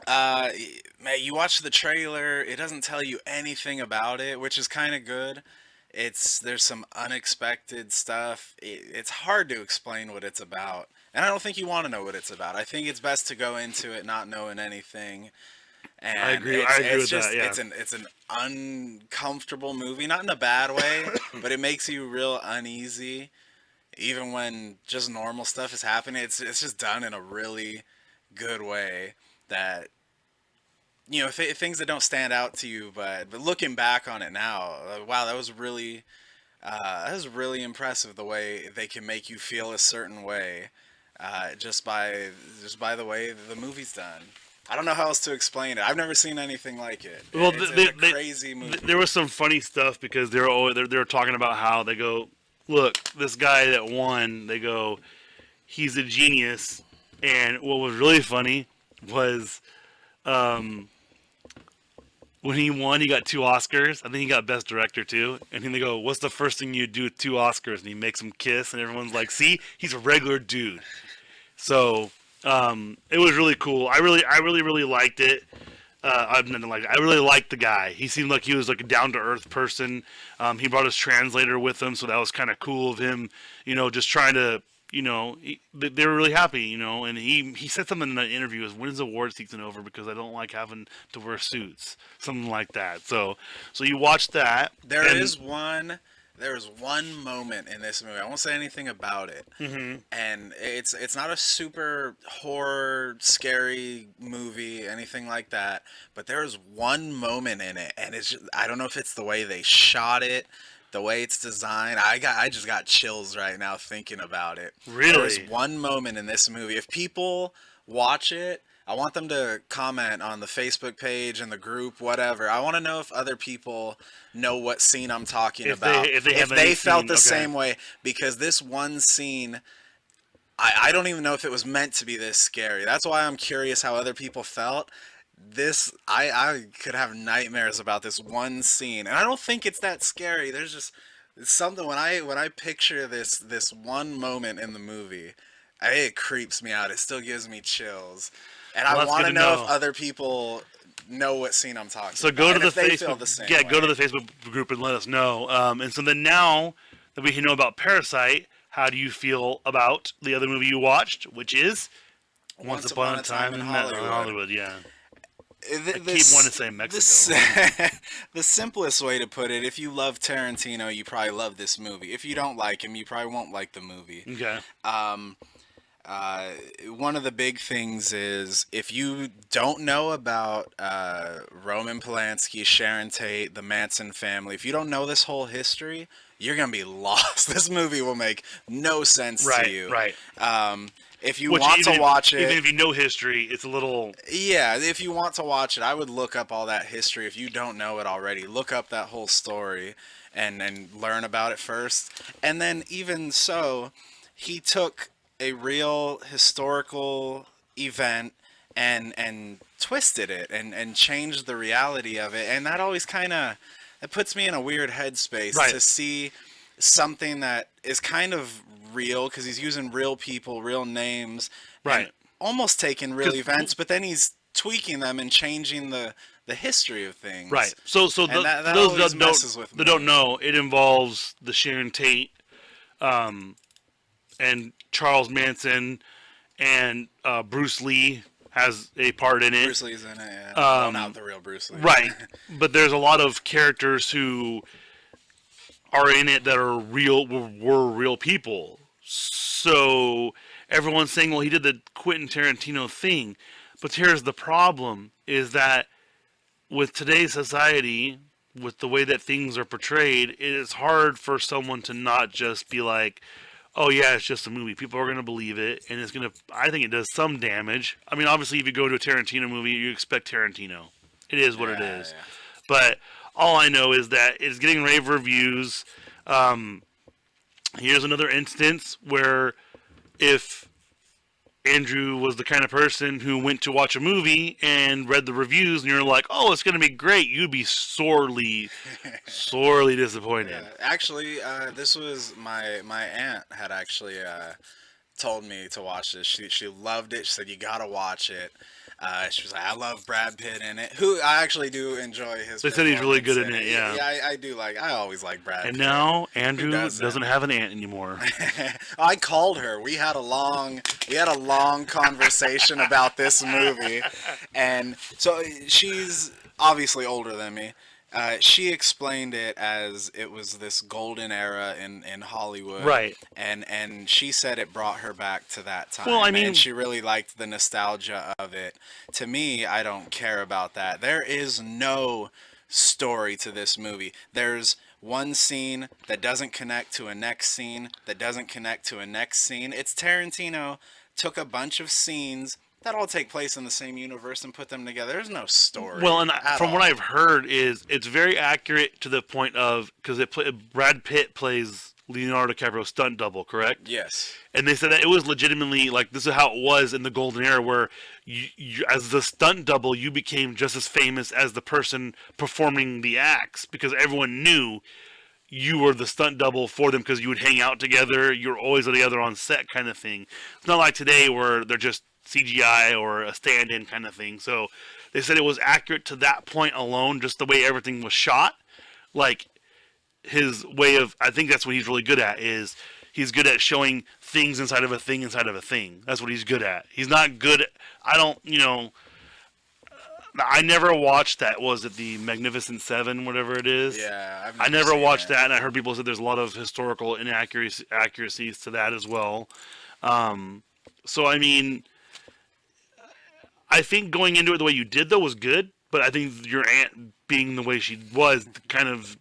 man, you watch the trailer, it doesn't tell you anything about it, which is kind of good. There's some unexpected stuff. It's hard to explain what it's about. And I don't think you want to know what it's about. I think it's best to go into it not knowing anything. And I agree with that, yeah. It's an uncomfortable movie, not in a bad way, but it makes you real uneasy even when just normal stuff is happening. It's just done in a really good way that things that don't stand out to you, but looking back on it now, wow, that was really impressive the way they can make you feel a certain way just by the way the movie's done. I don't know how else to explain it. I've never seen anything like it. Well, It's a crazy movie. There was some funny stuff because they were talking about how they go, look, this guy that won, they go, he's a genius. And what was really funny was when he won, he got 2 Oscars. I think he got Best Director too. And then they go, what's the first thing you do with 2 Oscars? And he makes them kiss, and everyone's like, see, he's a regular dude. So it was really cool. I really liked it. I really liked the guy. He seemed like he was like a down to earth person. He brought his translator with him, so that was kind of cool of him. Just trying to. They were really happy, and he said something in the interview is, when is award season over, because I don't like having to wear suits, something like that. So you watch that. There is one moment in this movie. I won't say anything about it. Mm-hmm. And it's not a super horror, scary movie, anything like that. But there is one moment in it, and it's just, I don't know if it's the way they shot it, the way it's designed. I just got chills right now thinking about it. Really? There's one moment in this movie. If people watch it, I want them to comment on the Facebook page and the group, whatever. I want to know if other people know what scene I'm talking about. If they felt the okay. same way. Because this one scene, I don't even know if it was meant to be this scary. That's why I'm curious how other people felt. I could have nightmares about this one scene, and I don't think it's that scary. There's just something when I picture this one moment in the movie, it creeps me out. It still gives me chills, and I want to know if other people know what scene I'm talking about. So go to the Facebook. Go to the Facebook group and let us know. And so then now that we know about Parasite, how do you feel about the other movie you watched, which is Once Upon a Time in Hollywood? Yeah. I keep wanting to say Mexico. The simplest way to put it, if you love Tarantino, you probably love this movie. If you don't like him, you probably won't like the movie. Okay. One of the big things is, if you don't know about Roman Polanski, Sharon Tate, the Manson family, if you don't know this whole history, you're going to be lost. This movie will make no sense to you. Right. If you want to watch it... Even if you know history, it's a little... Yeah, if you want to watch it, I would look up all that history. If you don't know it already, look up that whole story and learn about it first. And then, even so, he took a real historical event and twisted it and changed the reality of it. And that always kind of... It puts me in a weird headspace to see something that is kind of real, because he's using real people, real names, and almost taking real events, but then he's tweaking them and changing the history of things. Right. So those that don't know, it involves the Sharon Tate, and Charles Manson, and Bruce Lee has a part in it. Bruce Lee's in it, yeah. Well, not the real Bruce Lee. Right. But there's a lot of characters who are in it that are real, were real people. So everyone's saying, well, he did the Quentin Tarantino thing. But here's the problem, is that with today's society, with the way that things are portrayed, it is hard for someone to not just be like, oh yeah, it's just a movie. People are going to believe it, and it's going to. I think it does some damage. I mean, obviously, if you go to a Tarantino movie, you expect Tarantino. It is what it Yeah, is. yeah. But all I know is that it's getting rave reviews. Um, Here's another instance where if Andrew was the kind of person who went to watch a movie and read the reviews, and you're like, "Oh, it's going to be great," you'd be sorely disappointed. Actually, this was my aunt had actually told me to watch this. She loved it. She said you gotta watch it. She was like, I love Brad Pitt in it. Who I actually do enjoy his. They said he's really performance good in it. Yeah. Yeah, I do like. I always like Brad And Pitt. now Who Andrew doesn't doesn't? have an aunt anymore. I called her. We had a long conversation about this movie, and so she's obviously older than me. She explained it as it was this golden era in Hollywood, Right. and she said it brought her back to that time. Well, I mean- and she really liked the nostalgia of it. To me, I don't care about that. There is no story to this movie. There's one scene that doesn't connect to a next scene that doesn't connect to a next scene. It's Tarantino took a bunch of scenes that all take place in the same universe and put them together. There's no story. Well, and at from what all. I've heard, is it's very accurate to the point of because Brad Pitt plays Leonardo DiCaprio stunt double, correct? Yes. And they said that it was legitimately like this is how it was in the golden era, where as the stunt double, you became just as famous as the person performing the acts because everyone knew you were the stunt double for them because you would hang out together. You're always together on set, kind of thing. It's not like today where they're just CGI or a stand-in kind of thing. So they said it was accurate to that point alone, just the way everything was shot. Like his way of, I think that's what he's really good at. Is he's good at showing things inside of a thing inside of a thing. That's what he's good at. He's not good. I don't, I never watched that. Was it the Magnificent Seven, whatever it is? Yeah, I never seen watched it. that, and I heard people say there's a lot of historical inaccuracies to that as well. So I mean, I think going into it the way you did though was good, but I think your aunt being the way she was kind of,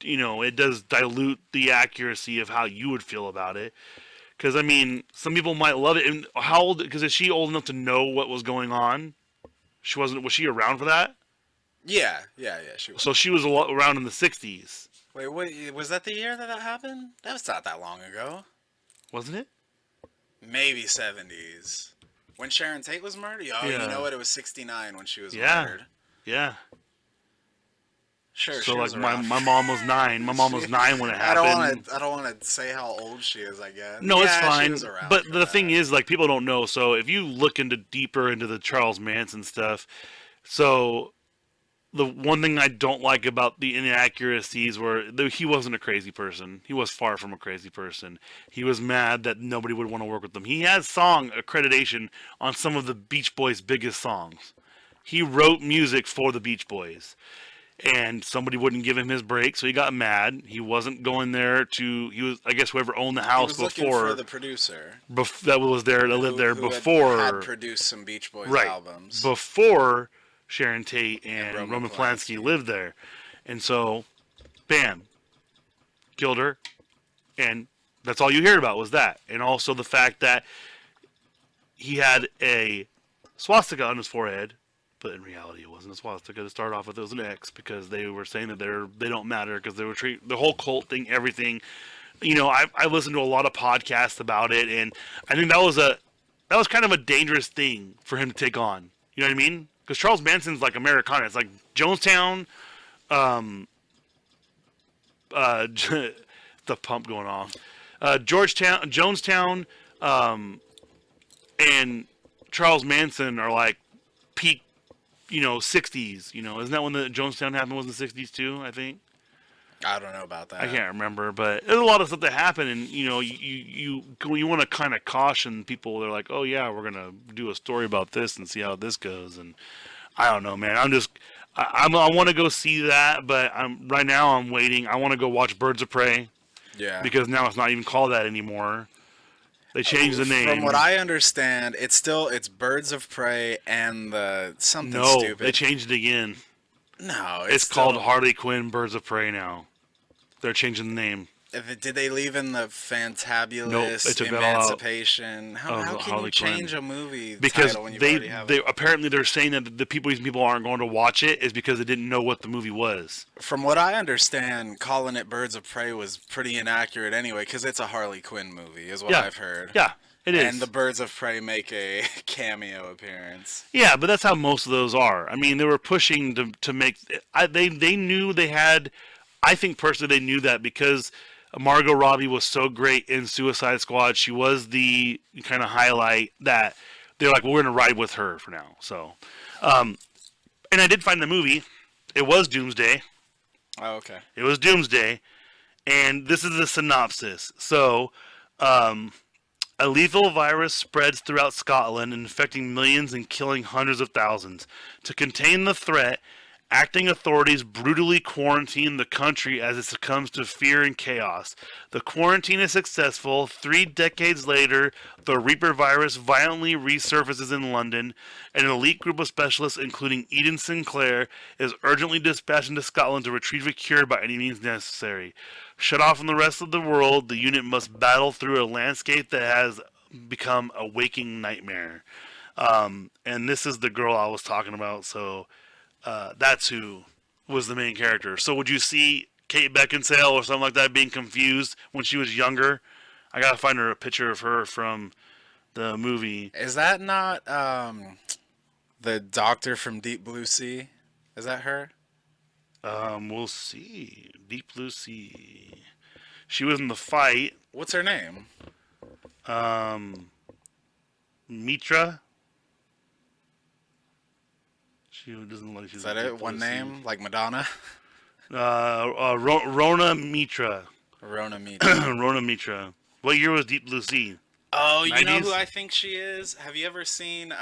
it does dilute the accuracy of how you would feel about it. Because I mean, some people might love it. And how old? Because is she old enough to know what was going on? She wasn't. Was she around for that? Yeah. She was. So she was around in the '60s, Wait, was that the year that happened? That was not that long ago. wasn't it? Maybe 70s. When Sharon Tate was murdered? Oh, Yeah. you know what? It was 69 when she was Yeah. murdered. Yeah. Sure. So she like was my around. mom was 9. My mom was 9 when it happened. I don't want to say how old she is. I guess. No, it's Yeah, she fine. was around But for the that. thing is, like, people don't know. So if you look deeper into the Charles Manson stuff, so the one thing I don't like about the inaccuracies were he wasn't a crazy person. He was far from a crazy person. He was mad that nobody would want to work with him. He has song accreditation on some of the Beach Boys' biggest songs. He wrote music for the Beach Boys. And somebody wouldn't give him his break, so he got mad. He wasn't going there he was, I guess, whoever owned the He house was looking before for the producer that was there that lived there who before had produced some Beach Boys right albums. before Sharon Tate and Roman Roman Polanski Polanski. lived there, and so, bam, killed her, and that's all you heard about was that, and also the fact that he had a swastika on his forehead. But in reality, it wasn't a swastika to start off with. It was an X because they were saying that they don't matter because they were the whole cult thing, everything. I listened to a lot of podcasts about it, and I think that was kind of a dangerous thing for him to take on. You know what I mean? Because Charles Manson's like Americana. It's like Jonestown, the pump going off, Jonestown, and Charles Manson are like peak. 60s. Isn't that when the Jonestown happened? Was in the 60s too? I think. I don't know about that. I can't remember, but there's a lot of stuff that happened, and you want to kind of caution people. They're like, oh yeah, we're gonna do a story about this and see how this goes, and I don't know, man. I want to go see that, but right now I'm waiting. I want to go watch Birds of Prey Yeah. because now it's not even called that anymore. They changed the name. From what I understand, it's Birds of Prey and the something no, stupid. they changed it again. No, It's called still... Harley Quinn Birds of Prey now. They're changing the name. Did they leave in the Nope, they fantabulous took that all out emancipation? of How can you Harley Quinn. change a movie Because title when you've they already have they it? apparently they're saying that these people aren't going to watch it is because they didn't know what the movie was. From what I understand, calling it Birds of Prey was pretty inaccurate anyway, because it's a Harley Quinn movie, is what Yeah, I've heard. yeah, it is. And the Birds of Prey make a cameo appearance. Yeah, but that's how most of those are. I mean, they were pushing to make. They knew they had. I think personally they knew that because Margot Robbie was so great in Suicide Squad. She was the kind of highlight that they're like, well, we're gonna ride with her for now. So, and I did find the movie. It was Doomsday. Oh, okay. It was Doomsday, and this is the synopsis. So, a lethal virus spreads throughout Scotland, infecting millions and killing hundreds of thousands. To contain the threat, acting authorities brutally quarantine the country as it succumbs to fear and chaos. The quarantine is successful. 3 decades later, the Reaper virus violently resurfaces in London. An elite group of specialists, including Eden Sinclair, is urgently dispatched into Scotland to retrieve a cure by any means necessary. Shut off from the rest of the world, the unit must battle through a landscape that has become a waking nightmare. And this is the girl I was talking about, so that's who was the main character. So would you see Kate Beckinsale or something like that being confused when she was younger? I gotta find her a picture of her from the movie. Is that not the doctor from Deep Blue Sea? Is that her? We'll see. Deep Blue Sea. She was in the fight. What's her name? Mitra. She doesn't like. Is that it? One name? Like Madonna? Rona Mitra. Rona Mitra. Rona Mitra. What year was Deep Blue Sea? Oh, you know 90s? who I think she is? Have you ever seen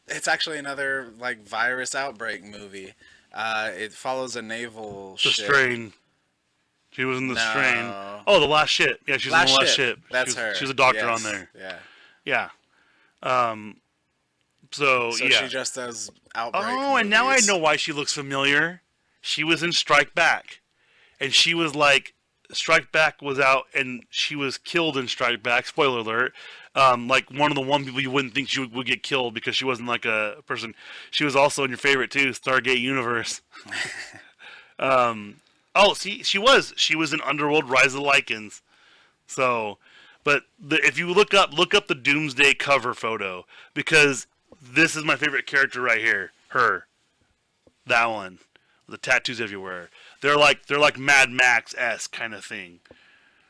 it's actually another like virus outbreak movie. It follows a naval The ship. Strain. She was in the No. Strain. Oh, the Last Ship. Yeah, she's in the Last Ship. That's she was, her. She was a doctor Yes. on there. Yeah. Yeah. So So yeah. she just does outbreak. Oh, and now I movies. know why she looks familiar. She was in Strike Back, and she was like, Strike Back was out, and she was killed in Strike Back. Spoiler alert. Like one of the people you wouldn't think she would get killed because she wasn't like a person. She was also in your favorite too, Stargate Universe. Oh, see, she was in Underworld: Rise of the Lycans. So, but if you look up the Doomsday cover photo, because this is my favorite character right here. Her, that one, the tattoos everywhere. They're like Mad Max-esque kind of thing.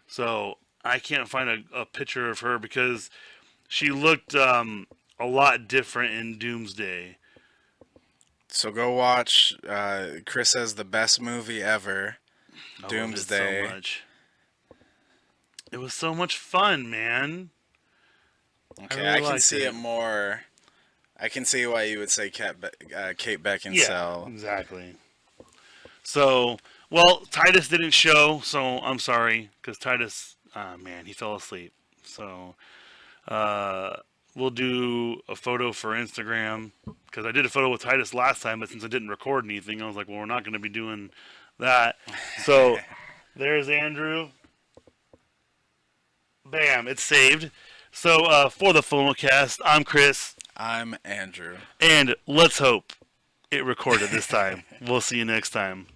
So I can't find a picture of her because she looked a lot different in Doomsday. So go watch. Chris says the best movie ever. I Doomsday. loved it so much. It was so much fun, man. Okay, really I can liked see it. it more. I can see why you would say Kate Yeah, Beckinsale. exactly. So, well, Titus didn't show, so I'm sorry, because Titus, man, he fell asleep. So, we'll do a photo for Instagram, because I did a photo with Titus last time, but since I didn't record anything, I was like, well, we're not going to be doing that. So, there's Andrew. Bam, it's saved. So, for the Filmocast, I'm Chris. I'm Andrew. And let's hope it recorded this time. We'll see you next time.